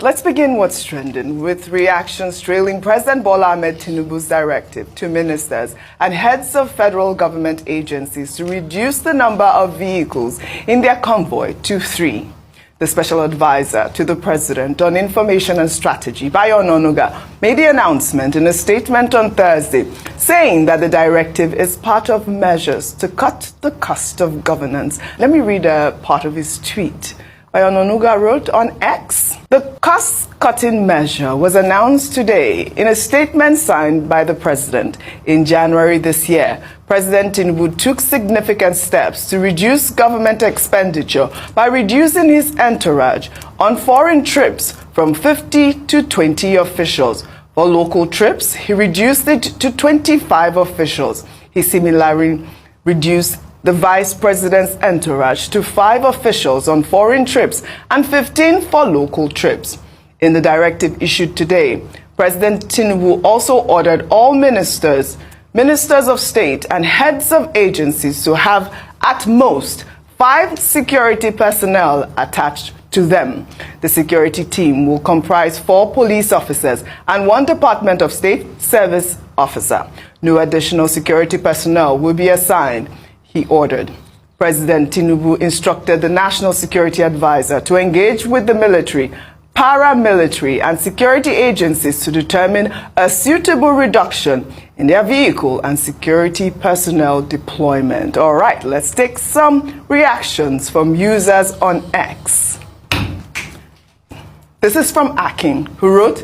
Let's begin what's trending with reactions trailing President Bola Ahmed Tinubu's directive to ministers and heads of federal government agencies to reduce the number of vehicles in their convoy to 3. The special advisor to the president on information and strategy, Bayo Ononuga, made the announcement in a statement on Thursday, saying that the directive is part of measures to cut the cost of governance. Let me read a part of his tweet. Ononuga wrote on X, "The cost-cutting measure was announced today in a statement signed by the president. In January this year, President Tinubu took significant steps to reduce government expenditure by reducing his entourage on foreign trips from 50 to 20 officials. For local trips, he reduced it to 25 officials. He similarly reduced the vice president's entourage to 5 officials on foreign trips and 15 for local trips. In the directive issued today, President Tinubu also ordered all ministers of state and heads of agencies to have at most 5 security personnel attached to them. The security team will comprise 4 police officers and 1 Department of State service officer. No additional security personnel will be assigned," he ordered. President Tinubu instructed the National Security Advisor to engage with the military, paramilitary, and security agencies to determine a suitable reduction in their vehicle and security personnel deployment. All right, let's take some reactions from users on X. This is from Akin, who wrote,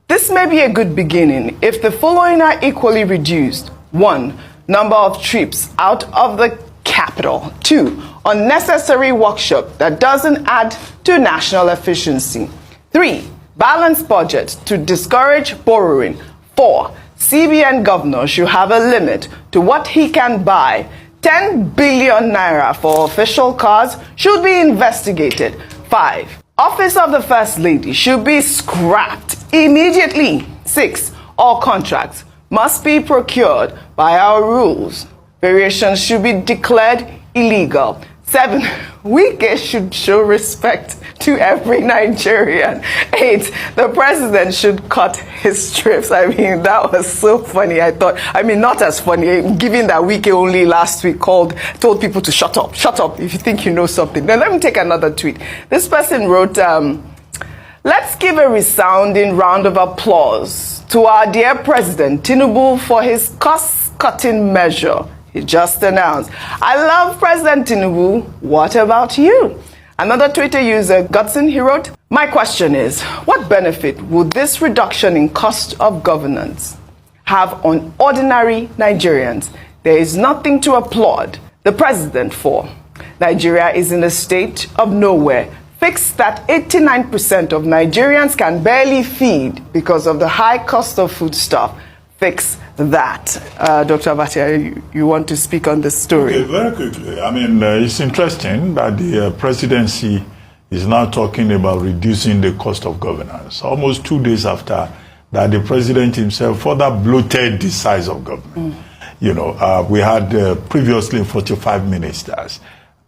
"This may be a good beginning if the following are equally reduced. 1. Number of trips out of the capital. 2. Unnecessary workshop that doesn't add to national efficiency. 3. Balanced budget to discourage borrowing. 4. CBN governor should have a limit to what he can buy. 10 billion naira for official cars should be investigated. 5. Office of the First Lady should be scrapped immediately. 6. All contracts must be procured by our rules. Variations should be declared illegal. 7. Wike should show respect to every Nigerian. 8. The president should cut his trips." I mean, that was so funny. Not as funny, given that Wike only last week told people to shut up if you think you know something. Now, let me take another tweet. This person wrote, "Let's give a resounding round of applause to our dear President Tinubu for his cost-cutting measure he just announced. I love President Tinubu. What about you?" Another Twitter user, Gutson, he wrote, "My question is, what benefit will this reduction in cost of governance have on ordinary Nigerians? There is nothing to applaud the president for. Nigeria is in a state of nowhere. Fix that 89% of Nigerians can barely feed because of the high cost of foodstuff. Fix that." Dr. Abatia, you want to speak on this story? Okay, very quickly. It's interesting that the presidency is now talking about reducing the cost of governance. Almost 2 days after that, the president himself further bloated the size of government. We had previously 45 ministers.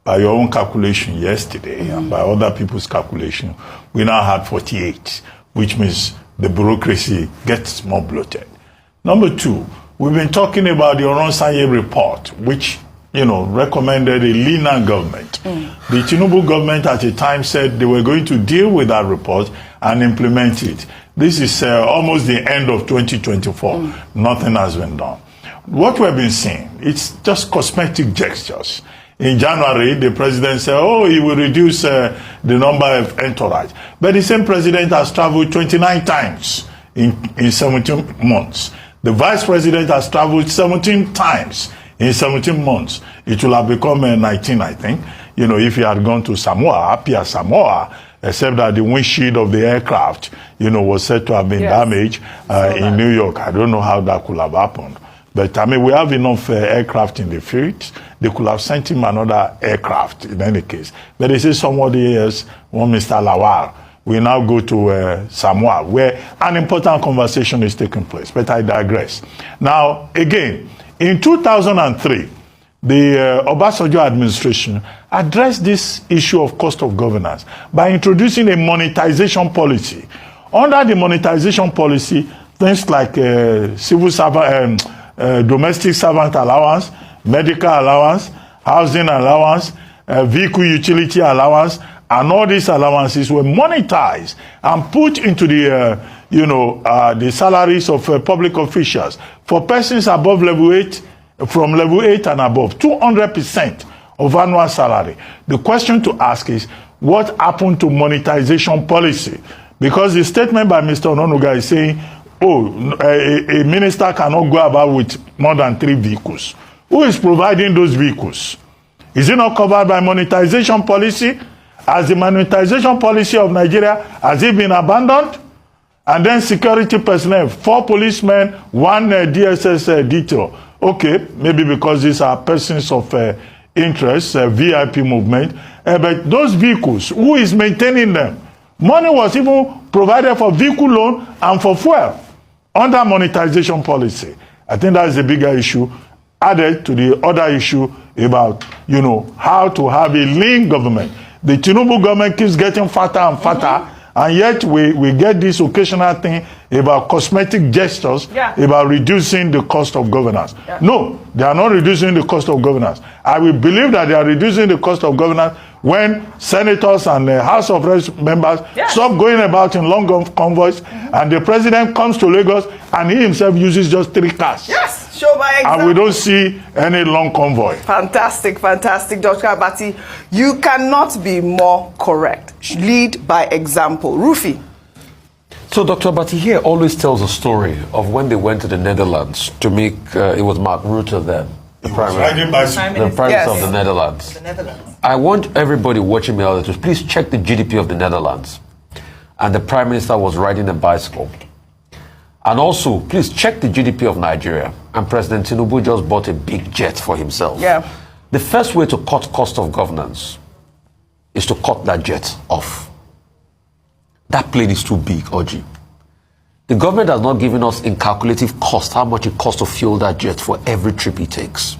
By your own calculation yesterday, and by other people's calculation, we now had 48, which means the bureaucracy gets more bloated. Number 2, we've been talking about the Oronsanye report, which, recommended a leaner government. The Tinubu government at the time said they were going to deal with that report and implement it. This is almost the end of 2024. Nothing has been done. What we've been seeing, it's just cosmetic gestures. In January, the president said, he will reduce the number of entourage. But the same president has traveled 29 times in 17 months. The vice president has traveled 17 times in 17 months. It will have become 19, I think, if he had gone to Samoa, Apia Samoa, except that the windshield of the aircraft, was said to have been damaged in New York. I don't know how that could have happened. But, we have enough aircraft in the field. They could have sent him another aircraft in any case. But they say somebody else, one Mr. Lawal, we now go to Samoa, where an important conversation is taking place. But I digress. Now, again, in 2003, the Obasanjo administration addressed this issue of cost of governance by introducing a monetization policy. Under the monetization policy, things like civil servant, domestic servant allowance, medical allowance, housing allowance, vehicle utility allowance, and all these allowances were monetized and put into the, the salaries of public officials. For persons above level 8, from level 8 and above, 200% of annual salary. The question to ask is, what happened to monetization policy? Because the statement by Mr. Ononuga is saying, a minister cannot go about with more than 3 vehicles. Who is providing those vehicles? Is it not covered by monetization policy? Has the monetization policy of Nigeria, has it been abandoned? And then security personnel, 4 policemen, 1 DSS detail. Okay, maybe because these are persons of interest, VIP movement. But those vehicles, who is maintaining them? Money was even provided for vehicle loan and for fuel under monetization policy. I think that's the bigger issue, added to the other issue about, how to have a lean government. The Tinubu government keeps getting fatter and fatter, and yet we get this occasional thing about cosmetic gestures, about reducing the cost of governance. Yeah. No, they are not reducing the cost of governance. I will believe that they are reducing the cost of governance when senators and the House of Reps members stop going about in long convoys, and the president comes to Lagos and he himself uses just 3 cars. Yes, show by example. And we don't see any long convoy. Fantastic, fantastic, Dr. Abati. You cannot be more correct. Lead by example. Rufi. So Dr. Abati here always tells a story of when they went to the Netherlands to make, it was Mark Rutte then, the Prime Minister of the Netherlands. I want everybody watching me out there to please check the GDP of the Netherlands. And the Prime Minister was riding a bicycle. And also, please check the GDP of Nigeria. And President Tinubu just bought a big jet for himself. Yeah. The first way to cut cost of governance is to cut that jet off. That plane is too big, Oji. The government has not given us in calculative cost how much it costs to fuel that jet for every trip it takes.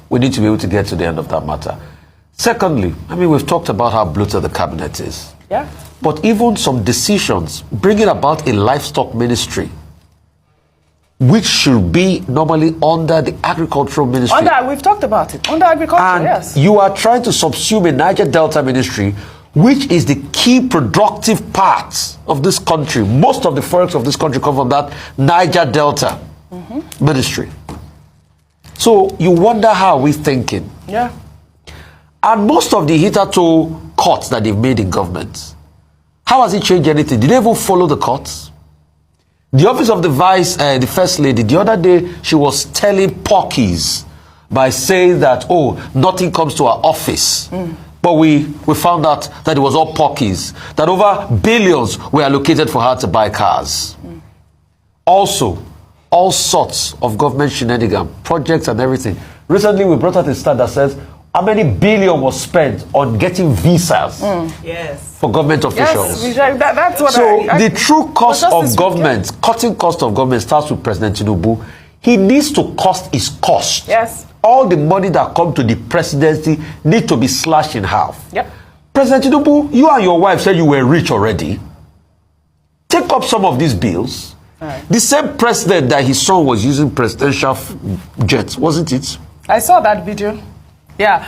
We need to be able to get to the end of that matter. Secondly, we've talked about how bloated the cabinet is. Yeah. But even some decisions bringing about a livestock ministry, which should be normally under the agricultural ministry. We've talked about it. Under agriculture, and yes. You are trying to subsume a Niger Delta ministry, which is the key productive part of this country. Most of the forex of this country come from that Niger Delta ministry. So you wonder how we're thinking. Yeah. And most of the hitherto cuts that they've made in government, how has it changed anything? Did they even follow the cuts? The office of the the First Lady, the other day, she was telling porkies by saying that, nothing comes to our office. But we found out that it was all porkies, that over billions were allocated for her to buy cars. Also, all sorts of government shenanigans, projects and everything. Recently, we brought out a stat that says how many billion was spent on getting visas for government officials. Yes, that's what the true cost of government, cutting cost of government starts with President Tinubu. He needs to cost his cost. Yes. All the money that comes to the presidency need to be slashed in half. Yep. President Tinubu, you and your wife said you were rich already. Take up some of these bills. Right. The same president that his son was using presidential jets, wasn't it? I saw that video. Yeah,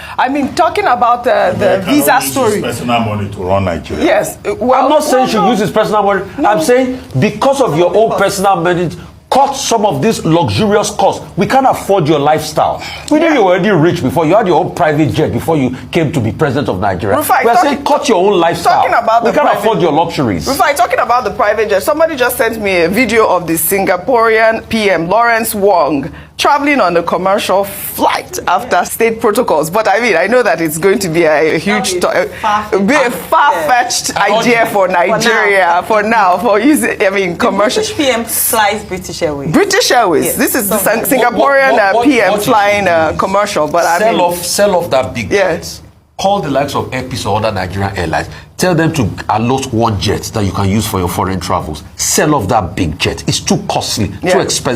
talking about the visa story. Personal money to run Nigeria. Yes. Well, I'm not saying she uses personal money. No. I'm saying because of your own personal money, cut some of these luxurious costs. We can't afford your lifestyle. We knew you were already rich before. You had your own private jet before you came to be president of Nigeria. We are saying cut your own lifestyle. We can't afford your luxuries. Rufai, talking about the private jet, somebody just sent me a video of the Singaporean PM, Lawrence Wong, traveling on a commercial flight after state protocols. But I know that it's going to be a huge, far-fetched idea for Nigeria for now, for using, commercial. British PM flies British Airways. British Airways. Yes. This is the Singaporean PM flying commercial. But sell off that big jet. Call the likes of Air Peace or other Nigerian airlines. Tell them to allot one jet that you can use for your foreign travels. Sell off that big jet. It's too costly, too expensive.